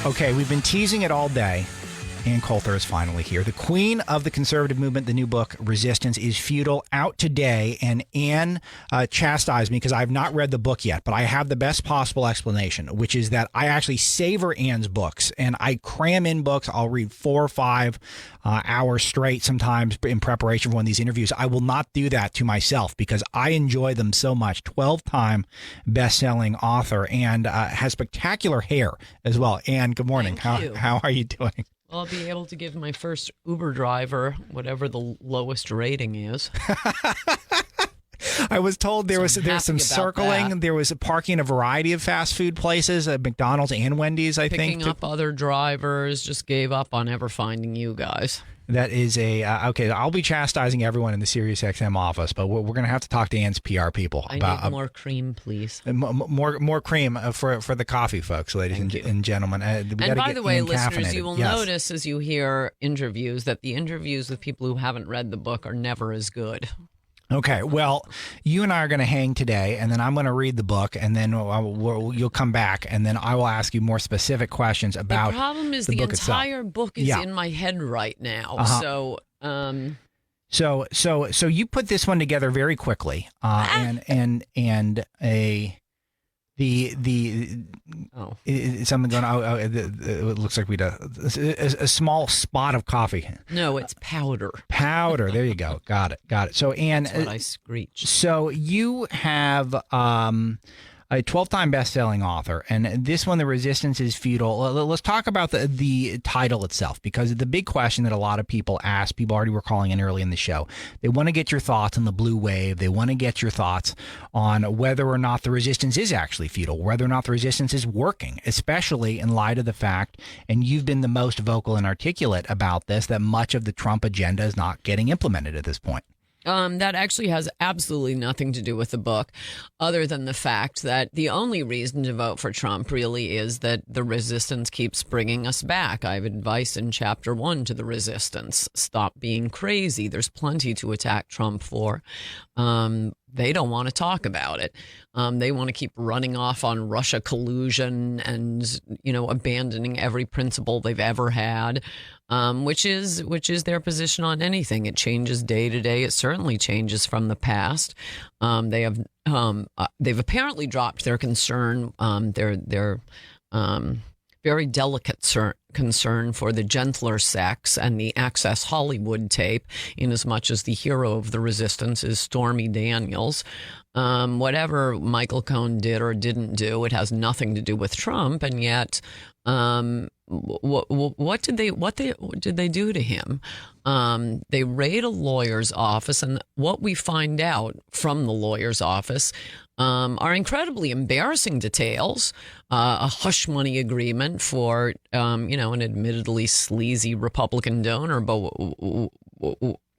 Okay, we've been teasing it all day. Ann Coulter is finally here. The queen of the conservative movement, the new book, Resistance is Futile, out today. And Ann chastised me because I have not read the book yet, but I have the best possible explanation, which is that I actually savor Ann's books and I cram in books. I'll read 4 or 5 hours straight sometimes in preparation for one of these interviews. I will not do that to myself because I enjoy them so much. 12-time best-selling author and has spectacular hair as well. Ann, good morning. How are you doing? I'll be able to give my first Uber driver whatever the lowest rating is. I was told there's some circling. That. There was a parking a variety of fast food places, McDonald's and Wendy's, I think. Picking up other drivers, just gave up on ever finding you guys. That is okay. I'll be chastising everyone in the SiriusXM office, but we're going to have to talk to Ann's PR people about need more cream, please. More cream for the coffee, folks, ladies and gentlemen. And by the way, listeners, you will notice as you hear interviews that the interviews with people who haven't read the book are never as good. Okay, well, you and I are going to hang today, and then I'm going to read the book, and then you'll come back, and then I will ask you more specific questions about the book itself. The problem is the entire book is in my head right now. Uh-huh. So you put this one together very quickly, something going. It looks like we had a small spot of coffee. No, it's powder. Powder. There you go. Got it. So Ann, that's what I screeched. So you have a 12-time best-selling author, and this one, The Resistance is Futile. Let's talk about the title itself, because the big question that a lot of people ask, people already were calling in early in the show, they want to get your thoughts on the blue wave. They want to get your thoughts on whether or not the resistance is actually futile, whether or not the resistance is working, especially in light of the fact, and you've been the most vocal and articulate about this, that much of the Trump agenda is not getting implemented at this point. That actually has absolutely nothing to do with the book, other than the fact that the only reason to vote for Trump really is that the resistance keeps bringing us back. I have advice in Chapter 1 to the resistance. Stop being crazy. There's plenty to attack Trump for. They don't want to talk about it. They want to keep running off on Russia collusion and, abandoning every principle they've ever had, which is their position on anything. It changes day to day. It certainly changes from the past. They've apparently dropped their concern, their very delicate concern for the gentler sex and the Access Hollywood tape, in as much as the hero of the resistance is Stormy Daniels. Whatever Michael Cohen did or didn't do, it has nothing to do with Trump, and yet what did they do to him? They raid a lawyer's office, and what we find out from the lawyer's office are incredibly embarrassing details. A hush money agreement for an admittedly sleazy Republican donor, but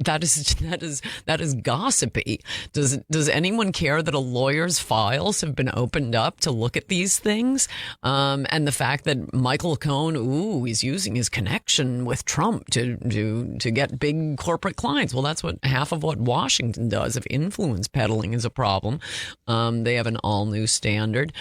that is gossipy. Does anyone care that a lawyer's files have been opened up to look at these things? And the fact that Michael Cohen, he's using his connection with Trump to get big corporate clients. Well, that's half of what Washington does. If influence peddling is a problem, they have an all new standard.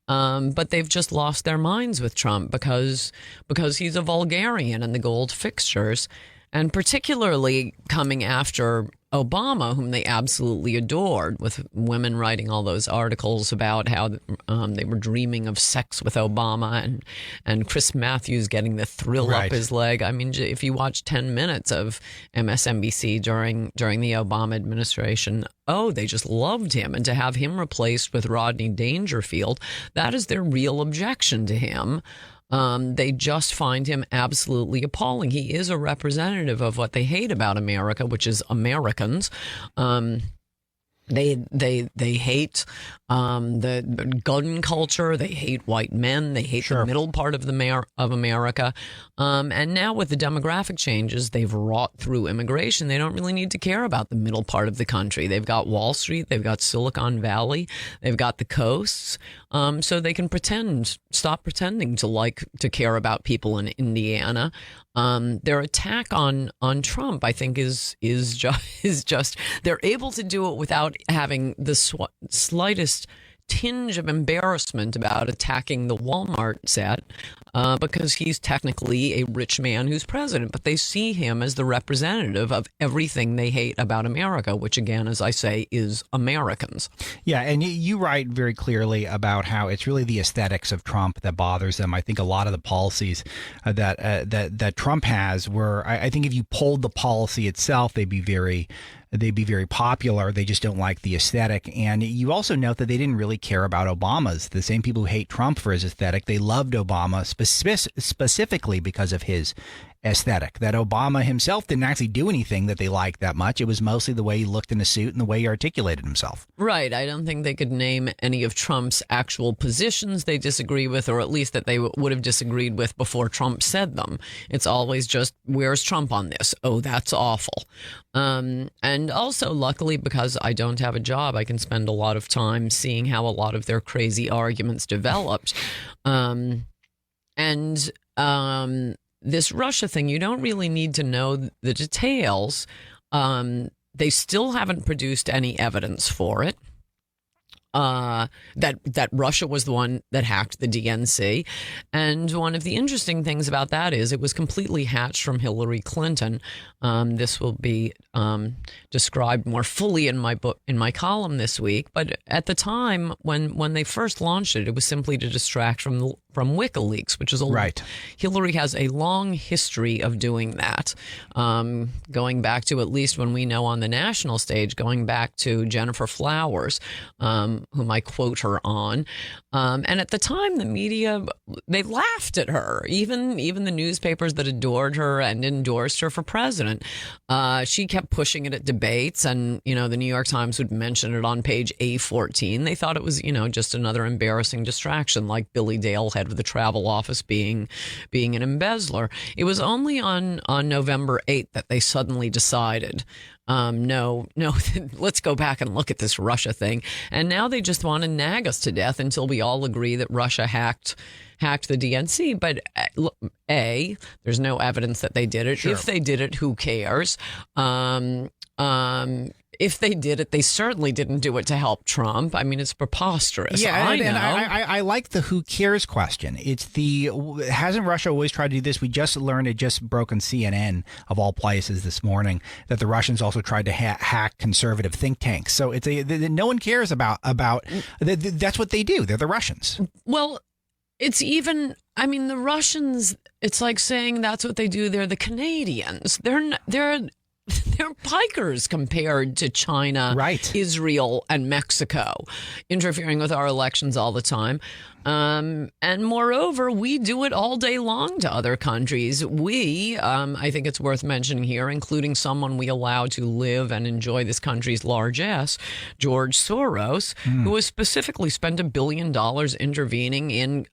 But they've just lost their minds with Trump because he's a vulgarian in the gold fixtures. And particularly coming after Obama, whom they absolutely adored, with women writing all those articles about how they were dreaming of sex with Obama, and Chris Matthews getting the thrill up his leg. I mean, if you watch 10 minutes of MSNBC during the Obama administration, they just loved him. And to have him replaced with Rodney Dangerfield, that is their real objection to him. They just find him absolutely appalling. He is a representative of what they hate about America, which is Americans. They hate the gun culture. They hate white men. They hate the middle part of America. And now with the demographic changes they've wrought through immigration, they don't really need to care about the middle part of the country. They've got Wall Street. They've got Silicon Valley. They've got the coasts. So they can stop pretending to care about people in Indiana. Their attack on Trump, I think, is just they're able to do it without having the slightest tinge of embarrassment about attacking the Walmart set because he's technically a rich man who's president, but they see him as the representative of everything they hate about America, which again, as I say, is Americans. Yeah, and you write very clearly about how it's really the aesthetics of Trump that bothers them. I think a lot of the policies that Trump has were, I think if you polled the policy itself, they'd be very popular. They just don't like the aesthetic. And you also note that they didn't really care about Obama's. The same people who hate Trump for his aesthetic, they loved Obama specifically because of his aesthetic. That Obama himself didn't actually do anything that they liked that much. It was mostly the way he looked in a suit and the way he articulated himself. Right. I don't think they could name any of Trump's actual positions they disagree with, or at least that they would have disagreed with before Trump said them. It's always just, where's Trump on this? Oh, that's awful. And also, luckily, because I don't have a job, I can spend a lot of time seeing how a lot of their crazy arguments developed. This Russia thing, you don't really need to know the details. They still haven't produced any evidence for it. That Russia was the one that hacked the DNC. And one of the interesting things about that is it was completely hatched from Hillary Clinton. This will be described more fully in my book, in my column this week. But at the time when they first launched it, it was simply to distract from WikiLeaks, which is right. Hillary has a long history of doing that, going back to, at least when we know on the national stage, going back to Jennifer Flowers, whom I quote her on. And at the time, the media, they laughed at her, even the newspapers that adored her and endorsed her for president. She kept pushing it at debates, and, the New York Times would mention it on page A14. They thought it was, just another embarrassing distraction, like Billy Dale, head of the travel office, being an embezzler. It was only on November 8th that they suddenly decided, no, let's go back and look at this Russia thing. And now they just want to nag us to death until we all agree that Russia hacked the DNC. But there's no evidence that they did it. Sure. If they did it, who cares? If they did it, they certainly didn't do it to help Trump. I mean, it's preposterous. Yeah, I know. And I like the who cares question. It's hasn't Russia always tried to do this? We just learned, it just broke on CNN, of all places, this morning, that the Russians also tried to hack conservative think tanks. So it's no one cares about that's what they do. They're the Russians. Well, it's even, I mean, the Russians, it's like saying that's what they do. They're the Canadians. They're pikers compared to China, right, Israel, and Mexico, interfering with our elections all the time. And moreover, we do it all day long to other countries. We, I think it's worth mentioning here, including someone we allow to live and enjoy this country's largesse, George Soros, who has specifically spent $1 billion intervening in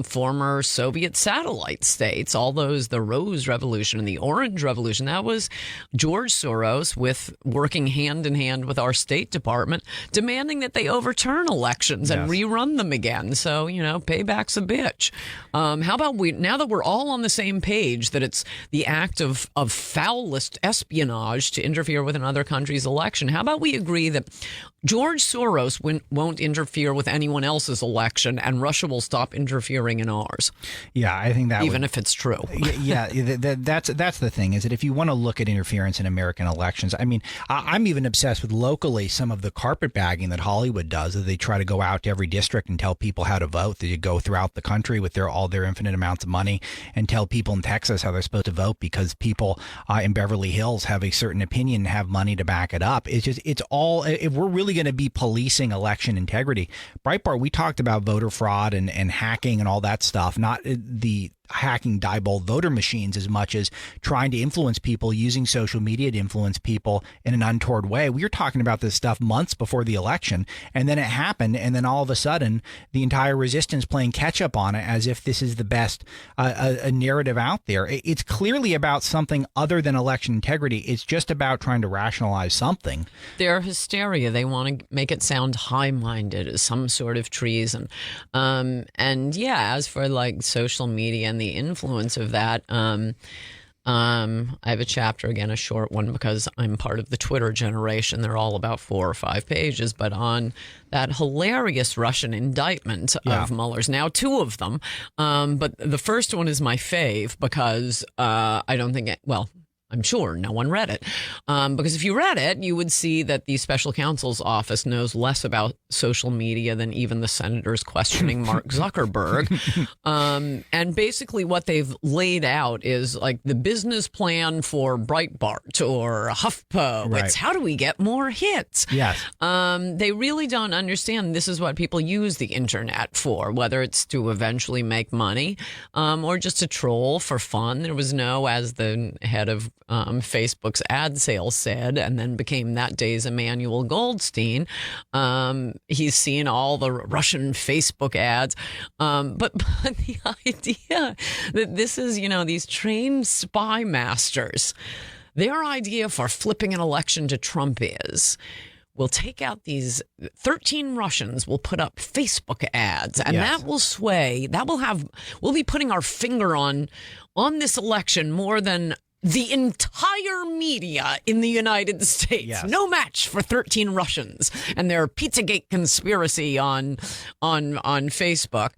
former Soviet satellite states, the Rose Revolution and the Orange Revolution. That was George Soros working hand in hand with our State Department, demanding that they overturn elections and rerun them again. So, payback's a bitch. How about now that we're all on the same page, that it's the act of foulest espionage to interfere with another country's election, how about we agree that George Soros won't interfere with anyone else's election, and Russia will stop interfering in ours? Yeah, I think that even if it's true. Yeah, that's the thing, is that if you want to look at interference in American elections, I mean, I'm even obsessed with locally some of the carpetbagging that Hollywood does. That they try to go out to every district and tell people how to vote. They go throughout the country with all their infinite amounts of money and tell people in Texas how they're supposed to vote because people in Beverly Hills have a certain opinion and have money to back it up. It's all, if we're really going to be policing election integrity. Breitbart, we talked about voter fraud and hacking and all that stuff, not the hacking Diebold voter machines as much as trying to influence people, using social media to influence people in an untoward way. We were talking about this stuff months before the election, and then it happened, and then all of a sudden the entire resistance playing catch up on it as if this is the best a narrative out there. It's clearly about something other than election integrity. It's just about trying to rationalize something. Their hysteria, they want to make it sound high-minded as some sort of treason. And as for like social media and the influence of that, I have a chapter, again, a short one, because I'm part of the Twitter generation. They're all about 4 or 5 pages, but on that hilarious Russian indictment of Mueller's, now 2 of them. But the first one is my fave because I don't think I'm sure no one read it, because if you read it, you would see that the special counsel's office knows less about social media than even the senators questioning Mark Zuckerberg. And basically what they've laid out is like the business plan for Breitbart or HuffPo. Right. It's how do we get more hits? Yes. They really don't understand this is what people use the internet for, whether it's to eventually make money or just to troll for fun. There was no, as the head of Facebook's ad sales said, and then became that day's Emmanuel Goldstein. He's seen all the Russian Facebook ads. But the idea that this is, these trained spy masters, their idea for flipping an election to Trump is, we'll take out these 13 Russians, we'll put up Facebook ads, and that will sway, we'll be putting our finger on this election more than the entire media in the United States. Yes. No match for 13 Russians and their Pizzagate conspiracy on Facebook.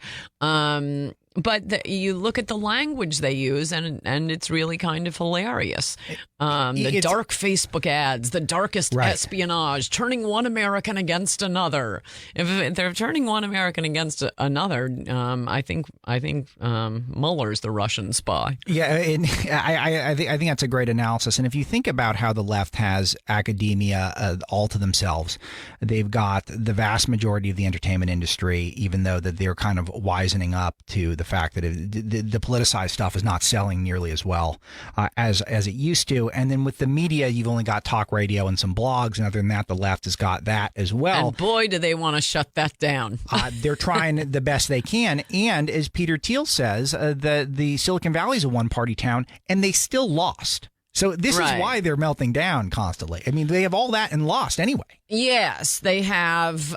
But you look at the language they use, and it's really kind of hilarious. The dark Facebook ads, the darkest espionage, turning one American against another. If they're turning one American against another, I think Mueller's the Russian spy. Yeah, and I think that's a great analysis. And if you think about how the left has academia all to themselves, they've got the vast majority of the entertainment industry, even though that they're kind of wisening up to the fact that the politicized stuff is not selling nearly as well as it used to. And then with the media, you've only got talk radio and some blogs. And other than that, the left has got that as well. And boy, do they want to shut that down. They're trying the best they can. And as Peter Thiel says, the Silicon Valley is a one-party town, and they still lost. So this is why they're melting down constantly. I mean, they have all that and lost anyway. Yes, they have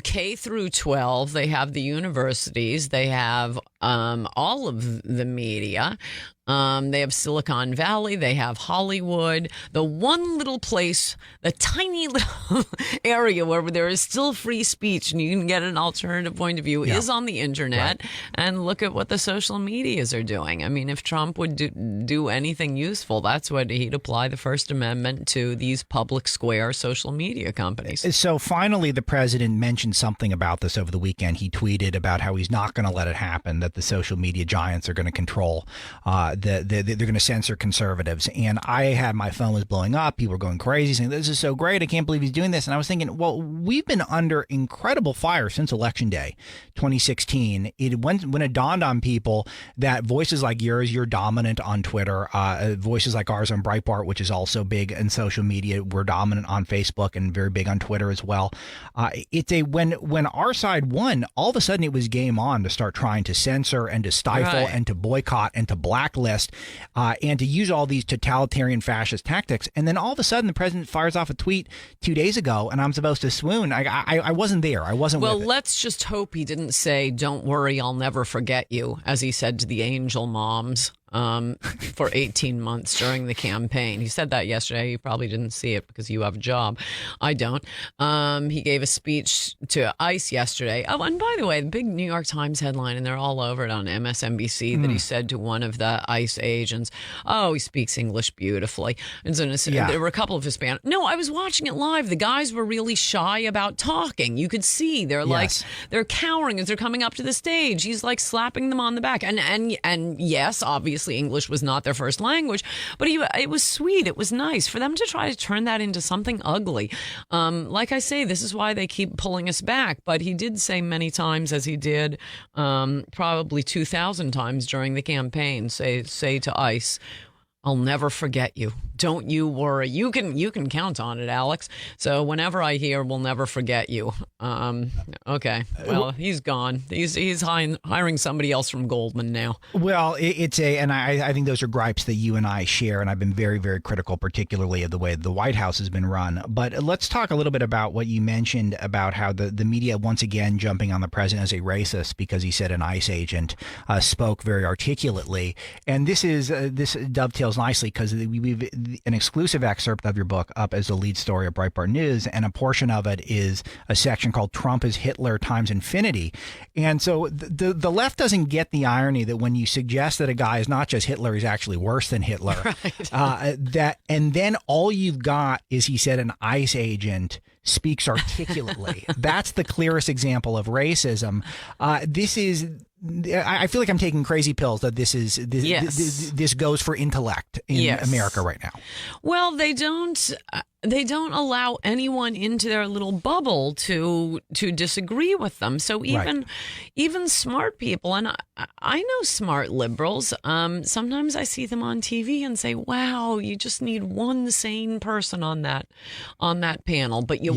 K through 12. They have the universities. They have all of the media. They have Silicon Valley. They have Hollywood. The one little place, the tiny little area where there is still free speech and you can get an alternative point of view is on the internet. Right. And look at what the social medias are doing. I mean, if Trump would do anything useful, that's what he'd apply the First Amendment to these public square social media companies. So finally, the president mentioned something about this over the weekend. He tweeted about how he's not going to let it happen, that the social media giants are going to control they're going to censor conservatives. And I had, my phone was blowing up. People were going crazy saying, this is so great. I can't believe he's doing this. And I was thinking, well, we've been under incredible fire since Election Day 2016. When it dawned on people that voices like yours, you're dominant on Twitter, voices like ours on Breitbart, which is also big in social media, we're dominant on Facebook and very big on Twitter as well. When our side won, all of a sudden it was game on to start trying to censor and to stifle and to boycott and to blacklist and to use all these totalitarian fascist tactics. And then all of a sudden the president fires off a tweet 2 days ago and I'm supposed to swoon. I wasn't there. I wasn't with it. Well, let's just hope he didn't say, "Don't worry, I'll never forget you," as he said to the angel moms for 18 months during the campaign. He said that yesterday. You probably didn't see it because you have a job. I don't. He gave a speech to ICE yesterday. Oh, and by the way, the big New York Times headline, and they're all over it on MSNBC, that he said to one of the ICE agents, "Oh, he speaks English beautifully." And so there were a couple of Hispanic. No, I was watching it live. The guys were really shy about talking. You could see they're like, they're cowering as they're coming up to the stage. He's like slapping them on the back. And yes, obviously English was not their first language, but it was sweet. It was nice for them to try to turn that into something ugly. Like I say, this is why they keep pulling us back. But he did say many times, as he did probably 2,000 times during the campaign, say to ICE, "I'll never forget you. Don't you worry. You can count on it, Alex." So whenever I hear "we'll never forget you," okay, well, he's gone. He's hiring somebody else from Goldman now. Well, I think those are gripes that you and I share, and I've been very, very critical, particularly of the way the White House has been run. But let's talk a little bit about what you mentioned about how the media once again jumping on the president as a racist because he said an ICE agent spoke very articulately, and this dovetails dovetails nicely because we've an exclusive excerpt of your book up as the lead story of Breitbart News, and a portion of it is a section called "Trump is Hitler times infinity." And so the left doesn't get the irony that when you suggest that a guy is not just Hitler, he's actually worse than Hitler. Right. And then all you've got is, he said, an ICE agent speaks articulately. That's the clearest example of racism. This is. I feel like I'm taking crazy pills that this goes for intellect in America right now. Well, they don't allow anyone into their little bubble to disagree with them. So even smart people, and I know smart liberals, sometimes I see them on TV and say, wow, you just need one sane person on that panel, but you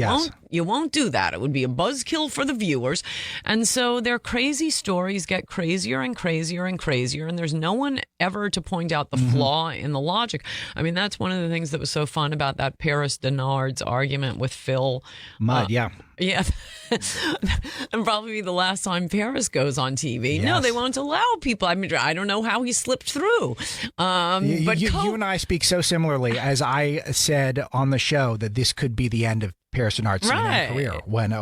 won't do that. It would be a buzzkill for the viewers. And so their crazy stories get crazier and crazier and crazier, and there's no one ever to point out the flaw in the logic. I mean, that's one of the things that was so fun about that Paris Denard's argument with Phil Mudd. Yeah. And probably the last time Paris goes on TV. Yes. No, they won't allow people. I mean, I don't know how he slipped through. But you and I speak so similarly. As I said on the show that this could be the end of Paris Denard's CNN career. When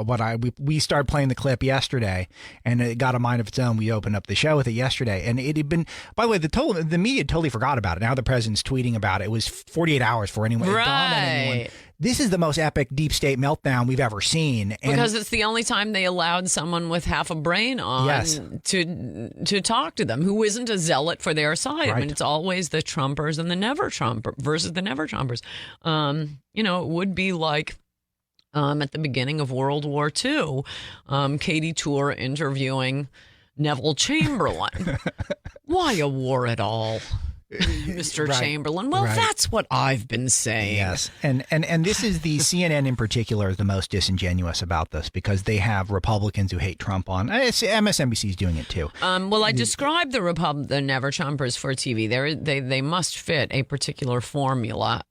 we started playing the clip yesterday, and it got a mind of its own. We opened up the show with it yesterday, and it had been. By the way, the media totally forgot about it. Now the president's tweeting about it. It was 48 hours for anyone. Right. This is the most epic deep state meltdown we've ever seen. Because it's the only time they allowed someone with half a brain on to talk to them who isn't a zealot for their side. Right. I mean, it's always the Trumpers and the never Trumper versus the never Trumpers. It would be like at the beginning of World War II, Katie Tour interviewing Neville Chamberlain. Why a war at all? Mr. Chamberlain. Well, that's what I've been saying. Yes. And this is the CNN in particular is the most disingenuous about this because they have Republicans who hate Trump on. MSNBC is doing it too. Well, I described the never Trumpers for TV. They must fit a particular formula.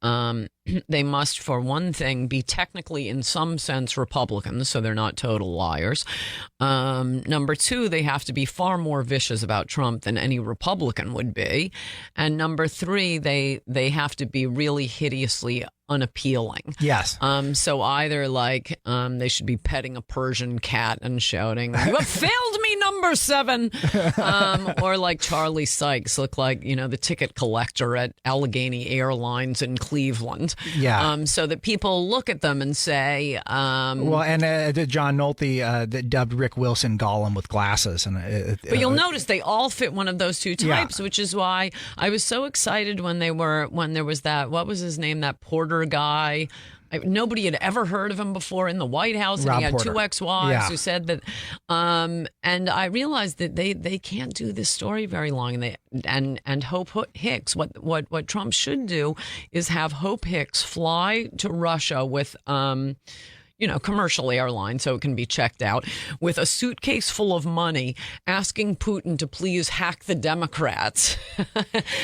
They must, for one thing, be technically, in some sense, Republicans, so they're not total liars. Number two, they have to be far more vicious about Trump than any Republican would be. And number three, they have to be really hideously unappealing. Yes. So either they should be petting a Persian cat and shouting, "You have failed me, number 7," or like Charlie Sykes, look like the ticket collector at Allegheny Airlines in Cleveland. Yeah. So that people look at them and say, and John Nolte that dubbed Rick Wilson Gollum with glasses, but you'll notice they all fit one of those two types, which is why I was so excited when there was that, what was his name, that Porter guy. Nobody had ever heard of him before in the White House, and he had Porter. 2 ex-wives who said that. And I realized that they can't do this story very long. And Hope Hicks, what Trump should do is have Hope Hicks fly to Russia with commercial airline so it can be checked out, with a suitcase full of money, asking Putin to please hack the Democrats.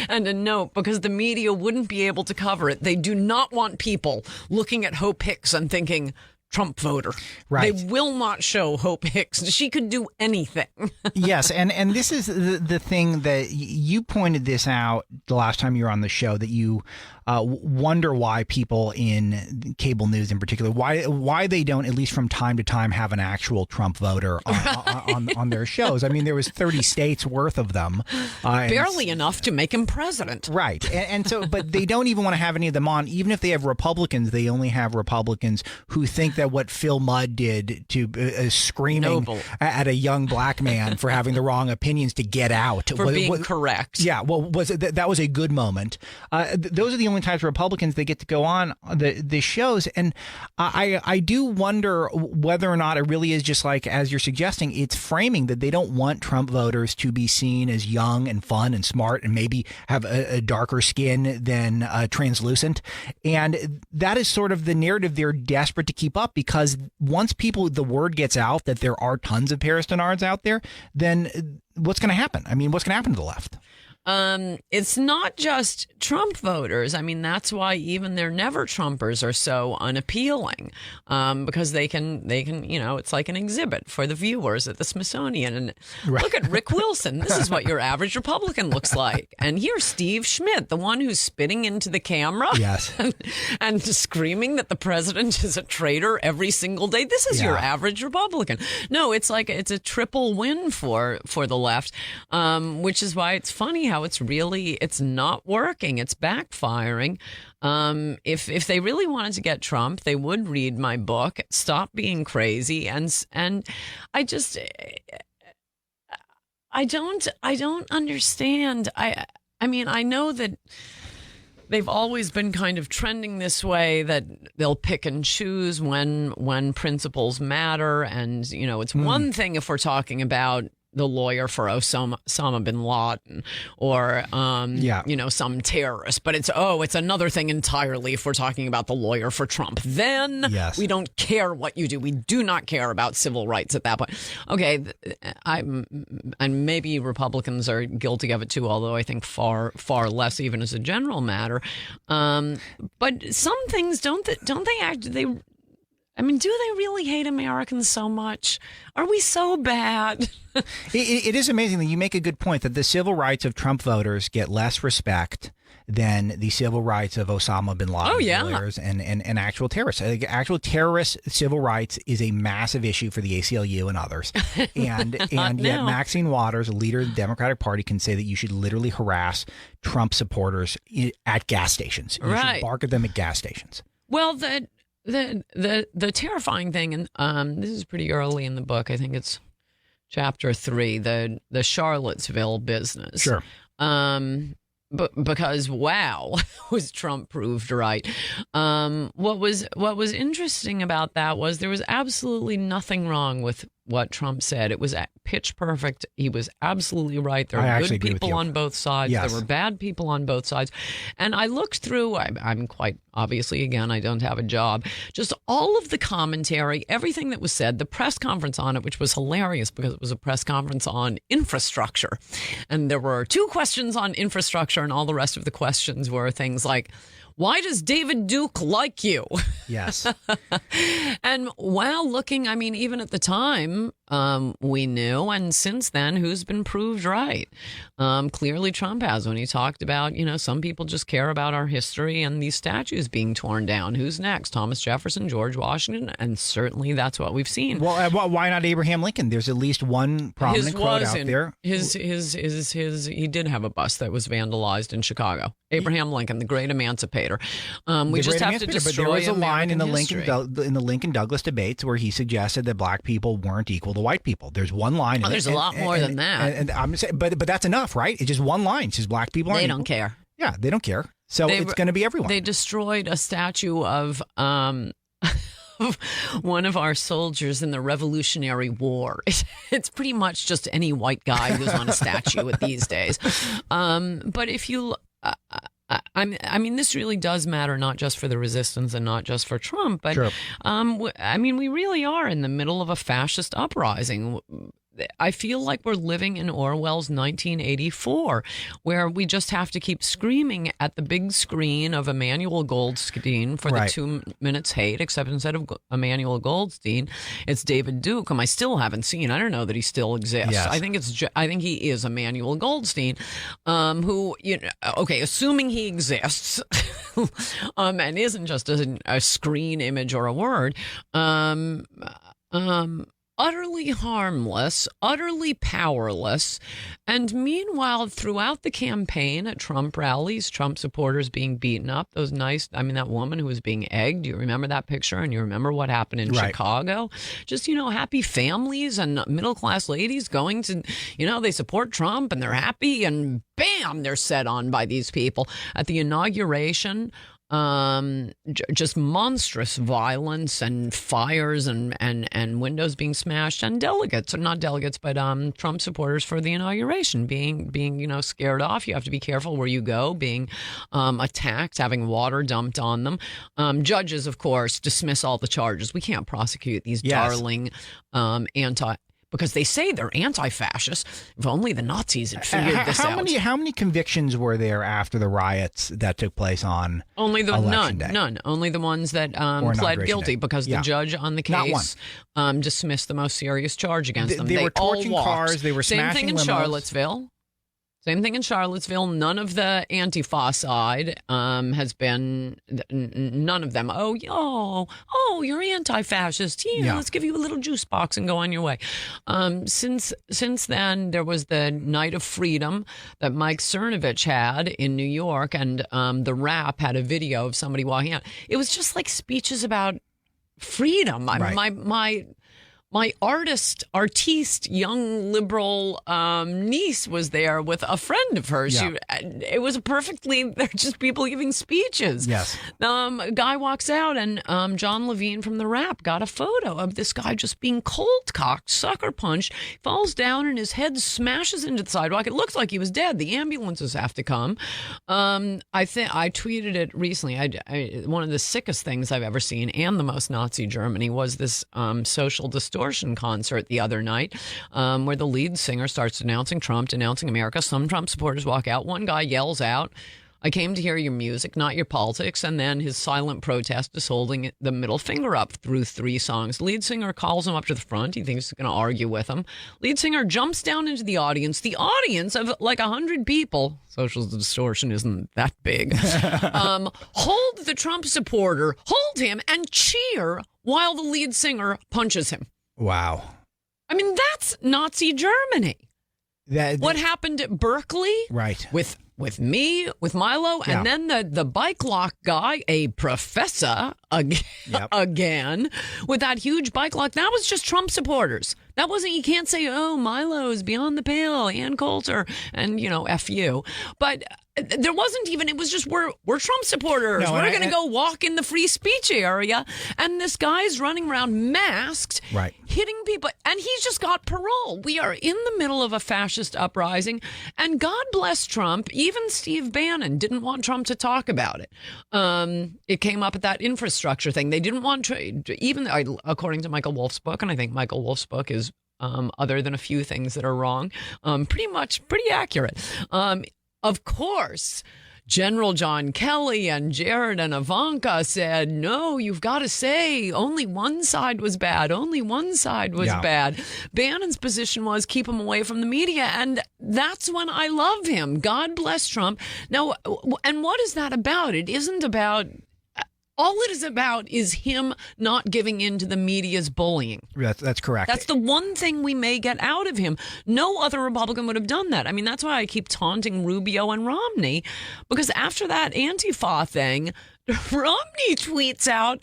And a note, because the media wouldn't be able to cover it. They do not want people looking at Hope Hicks and thinking, Trump voter. Right. They will not show Hope Hicks. She could do anything. Yes. And this is the thing that you pointed this out the last time you were on the show, that you wonder why people in cable news in particular, why they don't, at least from time to time, have an actual Trump voter on their shows. I mean, there was 30 states worth of them. Barely enough to make him president. Right. And so, but they don't even want to have any of them on. Even if they have Republicans, they only have Republicans who think that what Phil Mudd did to screaming at a young black man for having the wrong opinions to get out. For being correct. Yeah. Well, that was a good moment. Those are the only types of Republicans that get to go on the shows. And I do wonder whether or not it really is just like, as you're suggesting, it's framing that they don't want Trump voters to be seen as young and fun and smart and maybe have a darker skin than translucent. And that is sort of the narrative they're desperate to keep up, because once the word gets out that there are tons of Paris Denards out there, then what's going to happen? I mean, what's going to happen to the left? It's not just Trump voters. I mean, that's why even their never Trumpers are so unappealing, because they can, it's like an exhibit for the viewers at the Smithsonian. And look at Rick Wilson. This is what your average Republican looks like. And here's Steve Schmidt, the one who's spitting into the camera, yes, and screaming that the president is a traitor every single day. This is your average Republican. No, it's like it's a triple win for the left, which is why it's funny how it's not working. It's backfiring. If they really wanted to get Trump, they would read my book, stop being crazy, and I don't understand. I mean, I know that they've always been kind of trending this way, that they'll pick and choose when principles matter. And, it's one thing if we're talking about the lawyer for Osama bin Laden or, some terrorist. But it's another thing entirely if we're talking about the lawyer for Trump. Then we don't care what you do. We do not care about civil rights at that point. Okay, and maybe Republicans are guilty of it too, although I think far, far less even as a general matter. But some things, don't they act... I mean, do they really hate Americans so much? Are we so bad? It is amazing that you make a good point that the civil rights of Trump voters get less respect than the civil rights of Osama bin Laden lawyers and actual terrorists. Actual terrorist civil rights is a massive issue for the ACLU and others. And yet Maxine Waters, a leader of the Democratic Party, can say that you should literally harass Trump supporters at gas stations. You should bark at them at gas stations. Well, the terrifying thing, and this is pretty early in the book. I think it's chapter 3, the Charlottesville business. Sure. But because was Trump proved right. What was interesting about that was there was absolutely nothing wrong with what Trump said. It was pitch perfect. He was absolutely right. There were good people on both sides. Yes. There were bad people on both sides. And I looked through, I'm quite obviously, again, I don't have a job, just all of the commentary, everything that was said, the press conference on it, which was hilarious because it was a press conference on infrastructure. And there were 2 questions on infrastructure, and all the rest of the questions were things like, why does David Duke like you? Yes. And while looking, I mean, even at the time, we knew, and since then, who's been proved right? Clearly Trump has, when he talked about, some people just care about our history and these statues being torn down. Who's next? Thomas Jefferson, George Washington, and certainly that's what we've seen. Well, why not Abraham Lincoln? There's at least one prominent quote out there. He did have a bust that was vandalized in Chicago. Abraham Lincoln, the great emancipator. We just have to destroy. But there was a line in the Lincoln Douglas debates where he suggested that black people weren't equal to white people. There's one line. There's a lot more than that. And I'm saying, but that's enough, right? It's just one line. It says black people aren't. They don't care. Yeah, they don't care. So it's going to be everyone. They destroyed a statue of one of our soldiers in the Revolutionary War. It's pretty much just any white guy who's on a statue these days. But if you, I mean, this really does matter, not just for the resistance and not just for Trump, but sure. I mean, we really are in the middle of a fascist uprising. I feel like we're living in Orwell's 1984, where we just have to keep screaming at the big screen of Emmanuel Goldstein for the 2 minutes hate, except instead of Emmanuel Goldstein, it's David Duke, whom I still haven't seen. I don't know that he still exists. Yes. I think he is Emmanuel Goldstein, who, assuming he exists, and isn't just a screen image or a word, utterly harmless, utterly powerless. And meanwhile, throughout the campaign at Trump rallies, Trump supporters being beaten up, that woman who was being egged, do you remember that picture? And you remember what happened in Chicago? Just, happy families and middle-class ladies going to, they support Trump and they're happy, and bam, they're set on by these people. At the inauguration, just monstrous violence and fires and windows being smashed, and Trump supporters for the inauguration being scared off. You have to be careful where you go, being attacked, having water dumped on them. Judges, of course, dismiss all the charges. We can't prosecute these darling because they say they're anti-fascist. If only the Nazis had figured this out. How many convictions were there after the riots that took place on election day? None. Only the ones that pled guilty because the judge on the case dismissed the most serious charge against them. They were torching cars. They were smashing Same thing in limos. Charlottesville. Same thing in Charlottesville. None of the Antifa side has been, none of them. Oh, you're anti-fascist. Yeah, let's give you a little juice box and go on your way. Since then, there was the Night of Freedom that Mike Cernovich had in New York, and the Wrap had a video of somebody walking out. It was just like speeches about freedom. Right. My artiste, young liberal niece was there with a friend of hers. Yeah. It was they're just people giving speeches. Yes. A guy walks out, and John Levine from the Wrap got a photo of this guy just being cold-cocked, sucker punched, falls down, and his head smashes into the sidewalk. It looks like he was dead. The ambulances have to come. I tweeted it recently. One of the sickest things I've ever seen, and the most Nazi Germany, was this social distortion concert the other night, where the lead singer starts denouncing Trump, denouncing America. Some Trump supporters walk out. One guy yells out, "I came to hear your music, not your politics." And then his silent protest is holding the middle finger up through 3 songs. Lead singer calls him up to the front. He thinks he's going to argue with him. Lead singer jumps down into the audience of like 100 people. Social distortion isn't that big. Hold the Trump supporter, hold him, and cheer while the lead singer punches him. Wow. I mean, that's Nazi Germany. What happened at Berkeley? Right. With me, with Milo, and then the bike lock guy, a professor again, with that huge bike lock. That was just Trump supporters. That wasn't, you can't say, oh, Milo's beyond the pale, and Coulter, and, F you. But there wasn't even, it was just, we're Trump supporters. No, we're going to go walk in the free speech area. And this guy's running around masked, hitting people. And he's just got parole. We are in the middle of a fascist uprising. And God bless Trump. Even Steve Bannon didn't want Trump to talk about it. It came up at that infrastructure thing. They didn't want to, even according to Michael Wolff's book, and I think Michael Wolff's book is, other than a few things that are wrong, pretty accurate. Of course, General John Kelly and Jared and Ivanka said, no, you've got to say only one side was bad. Only one side was bad. Bannon's position was keep him away from the media. And that's when I love him. God bless Trump. Now, and what is that about? It isn't about... All it is about is him not giving in to the media's bullying. That's correct. That's the one thing we may get out of him. No other Republican would have done that. I mean, that's why I keep taunting Rubio and Romney, because after that Antifa thing, Romney tweets out,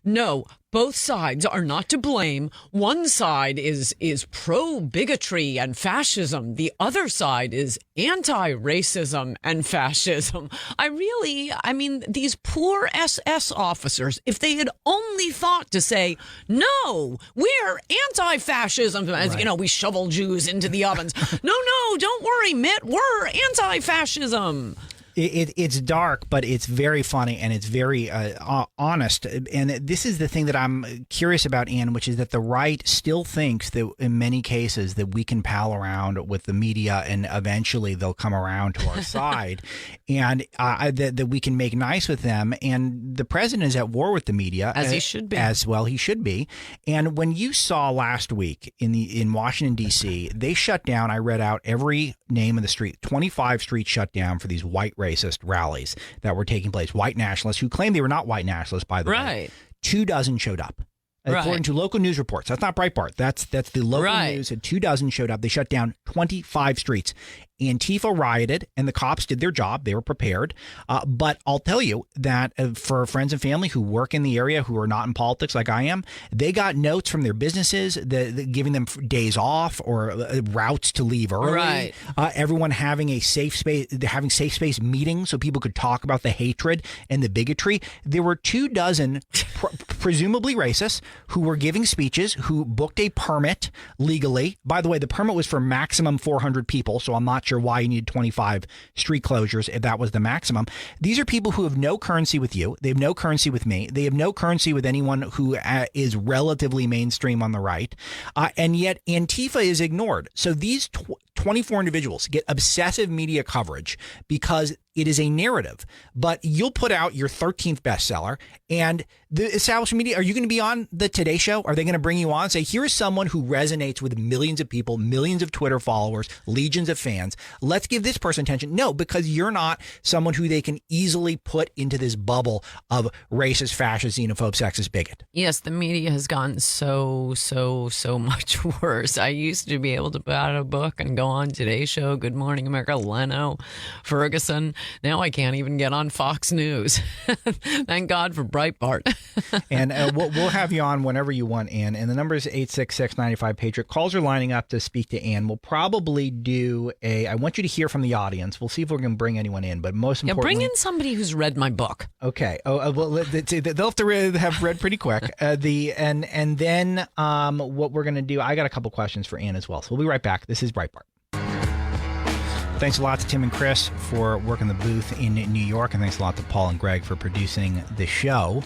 no, both sides are not to blame. One side is pro-bigotry and fascism. The other side is anti-racism and fascism. I mean, these poor SS officers, if they had only thought to say, no, we're anti-fascism, as, we shovel Jews into the ovens. No, don't worry, Mitt, we're anti-fascism. It's dark, but it's very funny, and it's very honest. And this is the thing that I'm curious about, Ann, which is that the right still thinks that in many cases that we can pal around with the media and eventually they'll come around to our side, and that we can make nice with them. And the president is at war with the media. As he should be. As well he should be. And when you saw last week in Washington, D.C., they shut down, I read out every name of the street, 25 streets shut down for these white racist rallies that were taking place. White nationalists who claimed they were not white nationalists, by the way. 24 showed up. According to local news reports. That's not Breitbart. That's the local news. 24 showed up. They shut down 25 streets. Antifa rioted, and the cops did their job. They were prepared. But I'll tell you that for friends and family who work in the area who are not in politics like I am, they got notes from their businesses giving them days off or routes to leave early. Right. Everyone having a safe space meetings so people could talk about the hatred and the bigotry. There were 24 presumably racists who were giving speeches, who booked a permit legally. By the way, the permit was for maximum 400 people, so I'm not sure why you need 25 street closures if that was the maximum. These are people who have no currency with you. They have no currency with me. They have no currency with anyone who is relatively mainstream on the right. And yet Antifa is ignored. So these 24 individuals get obsessive media coverage because it is a narrative. But you'll put out your 13th bestseller, and the established media, are you going to be on the Today Show? Are they going to bring you on and say, here's someone who resonates with millions of people, millions of Twitter followers, legions of fans. Let's give this person attention. No, because you're not someone who they can easily put into this bubble of racist, fascist, xenophobe, sexist, bigot. Yes, the media has gotten so much worse. I used to be able to put out a book and go on Today Show, Good Morning America, Leno, Ferguson. Now I can't even get on Fox News. Thank God for Breitbart. And we'll have you on whenever you want, Ann. And the number is 866-95-PATRIOT. Calls are lining up to speak to Ann. We'll probably do I want you to hear from the audience. We'll see if we're going to bring anyone in. But most importantly, bring in somebody who's read my book. Okay. Well, they'll have to have read pretty quick. And then what we're going to do, I got a couple questions for Ann as well. So we'll be right back. This is Breitbart. Thanks a lot to Tim and Chris for working the booth in New York, and thanks a lot to Paul and Greg for producing the show.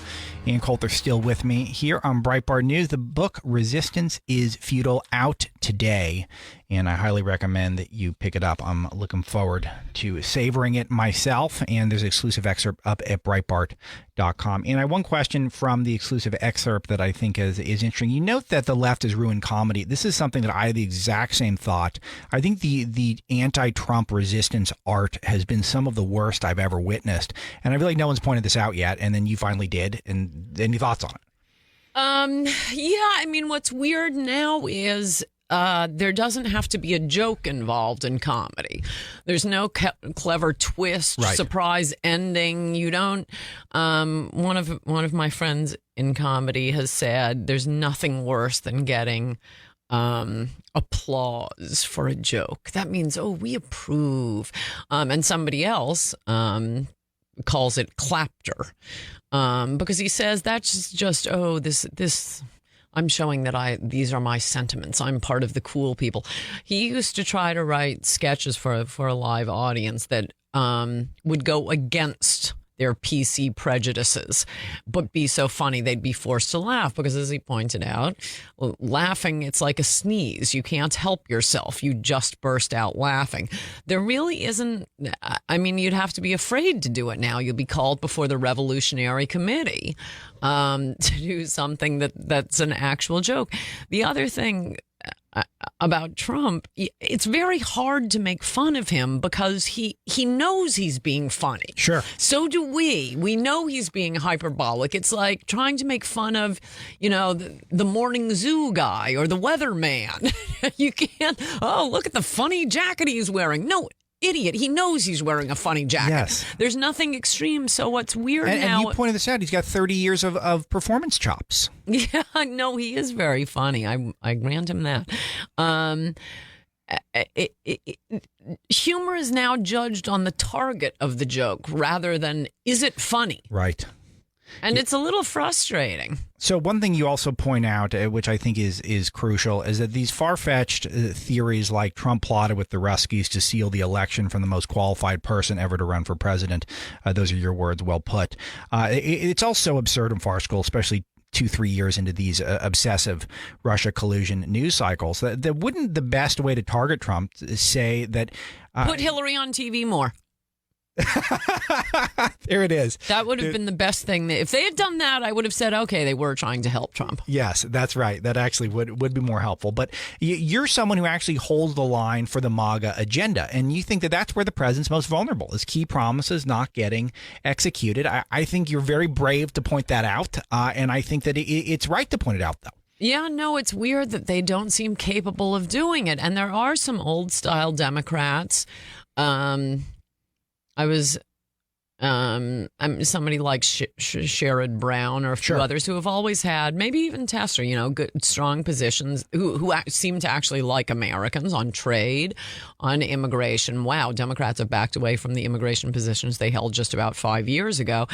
Ann Coulter still with me here on Breitbart News. The book Resistance is Futile out today, and I highly recommend that you pick it up. I'm looking forward to savoring it myself, and there's an exclusive excerpt up at Breitbart.com. And I have one question from the exclusive excerpt that I think is interesting. You note that the left has ruined comedy. This is something that I had the exact same thought. I think the anti-Trump resistance art has been some of the worst I've ever witnessed, and I feel like no one's pointed this out yet, and then you finally did. And any thoughts on it? Yeah, I mean, what's weird now is there doesn't have to be a joke involved in comedy. There's no clever twist, right, surprise ending. You don't. One of my friends in comedy has said there's nothing worse than getting applause for a joke. That means, oh, we approve. And somebody else calls it clapter. Because he says that's just this I'm showing that these are my sentiments. I'm part of the cool people. He used to try to write sketches for a live audience that would go against their PC prejudices, but be so funny they'd be forced to laugh because, as he pointed out, laughing, it's like a sneeze. You can't help yourself. You just burst out laughing. There really isn't. I mean, you'd have to be afraid to do it now. You'll be called before the Revolutionary Committee to do something that's an actual joke. The other thing about Trump, it's very hard to make fun of him because he knows he's being funny. Sure. So do we. We know he's being hyperbolic. It's like trying to make fun of, the morning zoo guy or the weatherman. You can't, look at the funny jacket he's wearing. No, idiot. He knows he's wearing a funny jacket. Yes. There's nothing extreme. So what's weird now... And you pointed this out. He's got 30 years of performance chops. Yeah, no, he is very funny. I grant him that. Humor is now judged on the target of the joke rather than is it funny? Right. And it's a little frustrating. So one thing you also point out, which I think is crucial, is that these far-fetched theories like Trump plotted with the Ruskies to seal the election from the most qualified person ever to run for president, those are your words, well put. It's also absurd and farcical, especially 2-3 years into these obsessive Russia collusion news cycles. That wouldn't the best way to target Trump say that... Put Hillary on TV more. There it is. That would have been the best thing. If they had done that, I would have said, okay, they were trying to help Trump. Yes, that's right. That actually would be more helpful. But you're someone who actually holds the line for the MAGA agenda. And you think that that's where the president's most vulnerable, is key promises not getting executed. I think you're very brave to point that out. And I think that it's right to point it out, though. Yeah, no, it's weird that they don't seem capable of doing it. And there are some old-style Democrats. I'm somebody like Sherrod Brown or a few others who have always had, maybe even Tester, good, strong positions who seem to actually like Americans on trade, on immigration. Wow, Democrats have backed away from the immigration positions they held just about 5 years ago.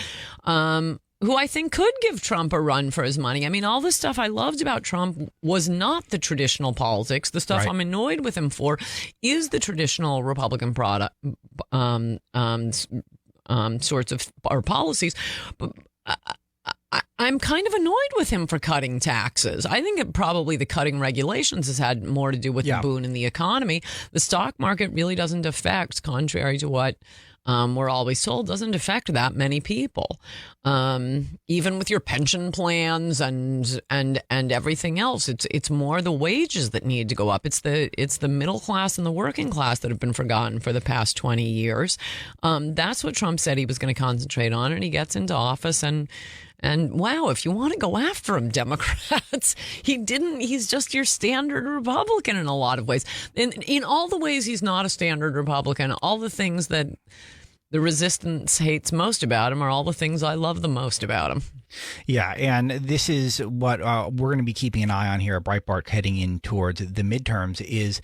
who I think could give Trump a run for his money. I mean, all the stuff I loved about Trump was not the traditional politics. The stuff Right. I'm annoyed with him for is the traditional Republican product, sorts of or policies. But I'm kind of annoyed with him for cutting taxes. I think probably the cutting regulations has had more to do with the boon in the economy. The stock market really doesn't affect, contrary to what we're always told, doesn't affect that many people. Even with your pension plans and everything else, it's more the wages that need to go up. It's the middle class and the working class that have been forgotten for the past 20 years. That's what Trump said he was going to concentrate on, and he gets into office and wow, if you want to go after him, Democrats, he didn't. He's just your standard Republican in a lot of ways. In all the ways he's not a standard Republican, all the things that the resistance hates most about him are all the things I love the most about him. Yeah, and this is what we're going to be keeping an eye on here at Breitbart heading in towards the midterms is,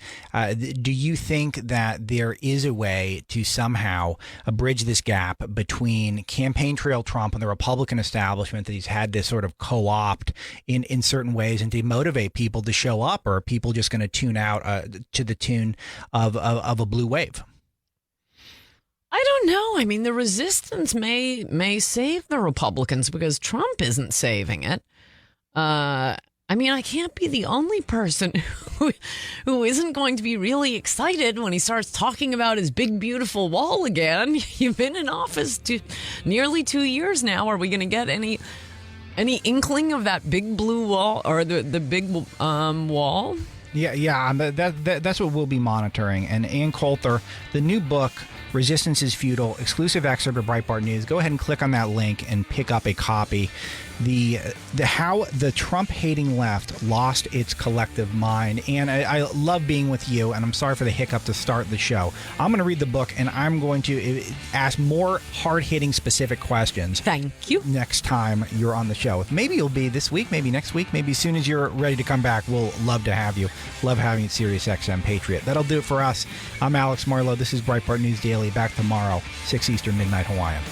do you think that there is a way to somehow bridge this gap between campaign trail Trump and the Republican establishment that he's had this sort of co-opt in certain ways and to motivate people to show up, or are people just going to tune out to the tune of a blue wave? I don't know. I mean, the resistance may save the Republicans because Trump isn't saving it. I mean, I can't be the only person who isn't going to be really excited when he starts talking about his big, beautiful wall again. You've been in office nearly 2 years now. Are we going to get any inkling of that big blue wall or the big wall? Yeah. That's what we'll be monitoring. And Ann Coulter, the new book, Resistance is Futile, exclusive excerpt of Breitbart News. Go ahead and click on that link and pick up a copy. The how the Trump-hating left lost its collective mind. And I love being with you, and I'm sorry for the hiccup to start the show. I'm going to read the book, and I'm going to ask more hard-hitting specific questions. Thank you. Next time you're on the show. Maybe you'll be this week, maybe next week, maybe as soon as you're ready to come back. We'll love to have you. Love having you at SiriusXM Patriot. That'll do it for us. I'm Alex Marlowe. This is Breitbart News Daily. Back tomorrow, 6 Eastern, midnight Hawaiian.